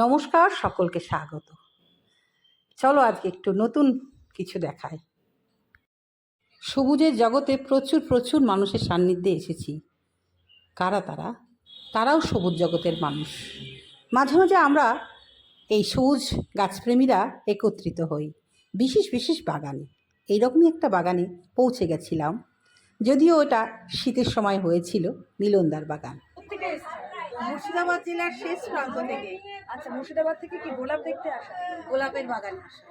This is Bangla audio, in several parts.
নমস্কার, সকলকে স্বাগত। চলো আজকে একটু নতুন কিছু দেখাই। সবুজের জগতে প্রচুর প্রচুর মানুষের সান্নিধ্যে এসেছি। কারা তারা? তারাও সবুজ জগতের মানুষ। মাঝে মাঝে আমরা এই সবুজ গাছপ্রেমীরা একত্রিত হই বিশেষ বিশেষ বাগানে। এইরকমই একটা বাগানে পৌঁছে গেছিলাম, যদিও ওটা শীতের সময় হয়েছিল। মিলনদার বাগান। মুর্শিদাবাদ জেলার শেষ প্রান্ত থেকে। আচ্ছা, মুর্শিদাবাদ থেকে কি গোলাপ দেখতে আসা? গোলাপের বাগান আসা।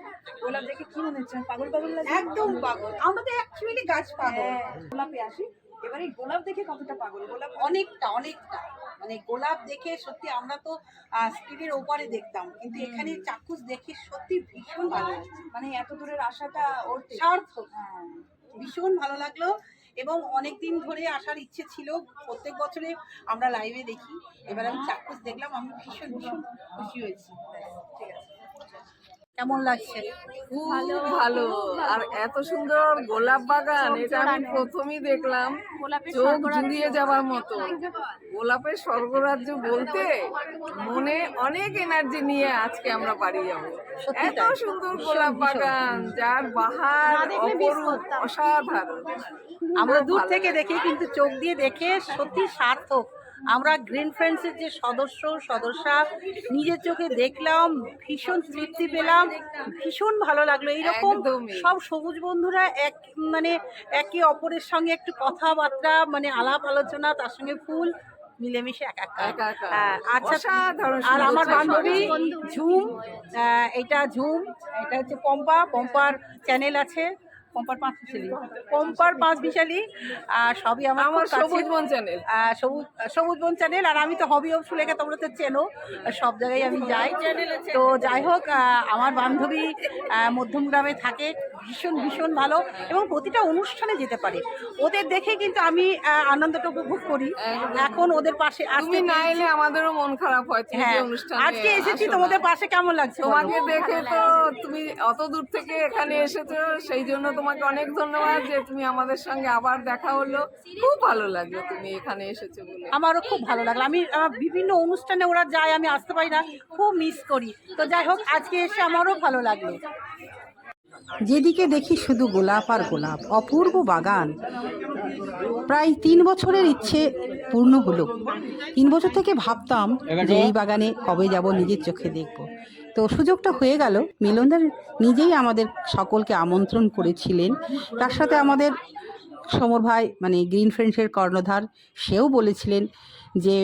গোলাপ দেখে কি মনে হচ্ছে? পাগল পাগল লাগে? একদম পাগল। আমরা তো অ্যাকচুয়ালি গাছ পাগল। গোলাপে আসি। এবারে গোলাপ দেখে কতটা পাগল? গোলাপ অনেকটা মানে গোলাপ দেখে সত্যি আমরা তো স্ক্রিনের ওপারে দেখতাম, কিন্তু এখানে চাক্ষুষ দেখে সত্যি ভীষণ ভালো লাগছে। মানে এত দূরের আশাটা ওর সার্থক। ভীষণ ভালো লাগলো এবং অনেক দিন ধরে আসার ইচ্ছে ছিল। প্রত্যেক বছরে আমরা লাইভে দেখি, এবার আমি চাক্ষুষ দেখলাম, আমি ভীষণ ভীষণ খুশি হয়েছি। ঠিক আছে, কেমন লাগছে? খুব ভালো। আর এত সুন্দর গোলাপ বাগান, এটা আমি প্রথমেই দেখলাম, চোখ জুড়িয়ে যাবার মতো। গোলাপের স্বর্গরাজ্য বলতে মনে অনেক এনার্জি নিয়ে আজকে আমরা বাড়ি যাবো। এত সুন্দর গোলাপ বাগান, যার বাহার অপরূপ, অসাধারণ। আমরা দূর থেকে দেখি, কিন্তু চোখ দিয়ে দেখে সত্যি সার্থক। আমরা গ্রিন ফ্রেন্ডসের যে সদস্যা নিজের চোখে দেখলাম, ভীষণ তৃপ্তি পেলাম, ভীষণ ভালো লাগলো। এইরকম সব সবুজ বন্ধুরা একে অপরের সঙ্গে একটু কথাবার্তা, মানে আলাপ আলোচনা, তার সঙ্গে ফুল মিলেমিশে একা। আচ্ছা, আর আমার বান্ধবী ঝুম, এটা হচ্ছে পম্পার চ্যানেল আছে, পম্পার পাঁচ বিশালী, সবই আমার সবুজ বন চ্যানেল, সবুজ বন চ্যানেল। আর আমি তো হবি অফ সুলেখা, তোমরা তো চেনো, সব জায়গায় আমি যাই। তো যাই হোক, আমার বান্ধবী মধ্যমগ্রামে থাকে, ভীষণ ভালো, এবং প্রতিটা অনুষ্ঠানে যেতে পারে। ওদের দেখে কিন্তু আমি আনন্দটা উপভোগ করি। এখন ওদের পাশে তুমি না এলে আমাদেরও মন খারাপ হয়। হ্যাঁ, আজকে এসেছি তোমাদের পাশে, কেমন লাগছে? তোমাকে দেখে তো, তুমি অত দূর থেকে এখানে এসেছো, সেই জন্য তোমাকে অনেক ধন্যবাদ যে তুমি আমাদের সঙ্গে আবার দেখা হলো। খুব ভালো লাগলো তুমি এখানে এসেছো বলে। আমারও খুব ভালো লাগলো। আমি বিভিন্ন অনুষ্ঠানে ওরা যায়, আমি আসতে পারি না, খুব মিস করি। তো যাই হোক, আজকে এসে আমারও ভালো লাগলো। যেদিকে দেখি শুধু গোলাপ আর গোলাপ, অপূর্ব বাগান। প্রায় 3 বছরের ইচ্ছে পূর্ণ হলো। 3 বছর থেকে ভাবতাম যে এই বাগানে কবে যাব, নিজের চোখে দেখব। তো সুযোগটা হয়ে গেল। মিলনদার নিজেই আমাদের সকলকে আমন্ত্রণ করেছিলেন। তার সাথে আমাদের সমর ভাই, মানে গ্রিন ফ্রেন্ডসের কর্ণধার, সেও বলেছিলেন যে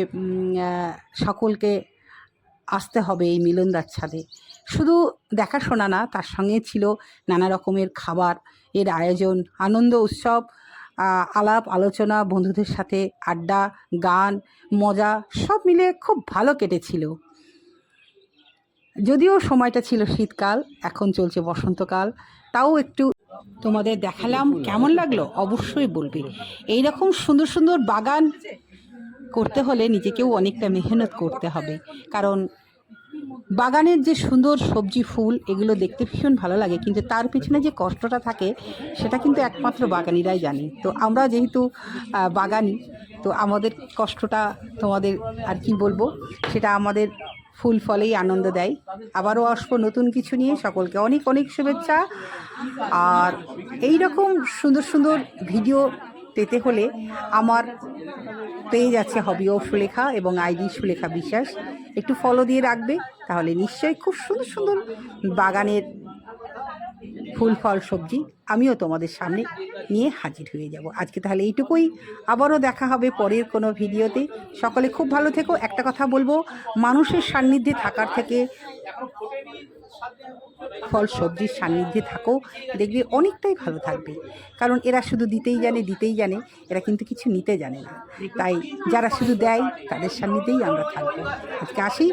সকলকে আসতে হবে এই মিলনদার ছাদে। শুধু দেখাশোনা না, তার সঙ্গে ছিল নানা রকমের খাবার এর আয়োজন, আনন্দ উৎসব, আলাপ আলোচনা, বন্ধুদের সাথে আড্ডা, গান, মজা, সব মিলে খুব ভালো কেটেছিল। যদিও সময়টা ছিল শীতকাল, এখন চলছে বসন্তকাল, তাও একটু তোমাদের দেখালাম। কেমন লাগলো অবশ্যই বলবে। এইরকম সুন্দর সুন্দর বাগান করতে হলে নিজেকেও অনেকটা মেহনত করতে হবে, কারণ বাগানের যে সুন্দর সবজি ফুল, এগুলো দেখতে ভীষণ ভালো লাগে, কিন্তু তার পিছনে যে কষ্টটা থাকে সেটা কিন্তু একমাত্র বাগানিরাই জানে। তো আমরা যেহেতু বাগানি, তো আমাদের কষ্টটা তোমাদের আর কি বলবো, সেটা আমাদের ফুল ফলেই আনন্দ দেয়। আবারও আসবো নতুন কিছু নিয়ে। সকলকে অনেক অনেক শুভেচ্ছা। আর এই রকম সুন্দর সুন্দর ভিডিও পেতে হলে আমার পেজ আছে হবি অফ সুলেখা এবং আইডি সুলেখা বিশ্বাস, একটু ফলো দিয়ে রাখবে, তাহলে নিশ্চয়ই খুব সুন্দর সুন্দর বাগানের ফুল ফল সবজি আমিও তোমাদের সামনে নিয়ে হাজির হয়ে যাব। আজকে তাহলে এইটুকুই, আবারও দেখা হবে পরের কোনো ভিডিওতে। সকলে খুব ভালো থেকো। একটা কথা বলবো, মানুষের সান্নিধ্যে থাকার থেকে ফল সবজির সান্নিধ্যে থাকো, দেখবে অনেকটাই ভালো থাকবে। কারণ এরা শুধু দিতেই জানে, এরা কিন্তু কিছু নিতে জানে না। তাই যারা শুধু দেয়, তাদের সান্নিধ্যেই আমরা থাকবো। আজকে আসি,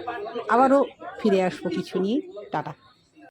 আবারও ফিরে আসবো কিছু নিয়ে। টাটা।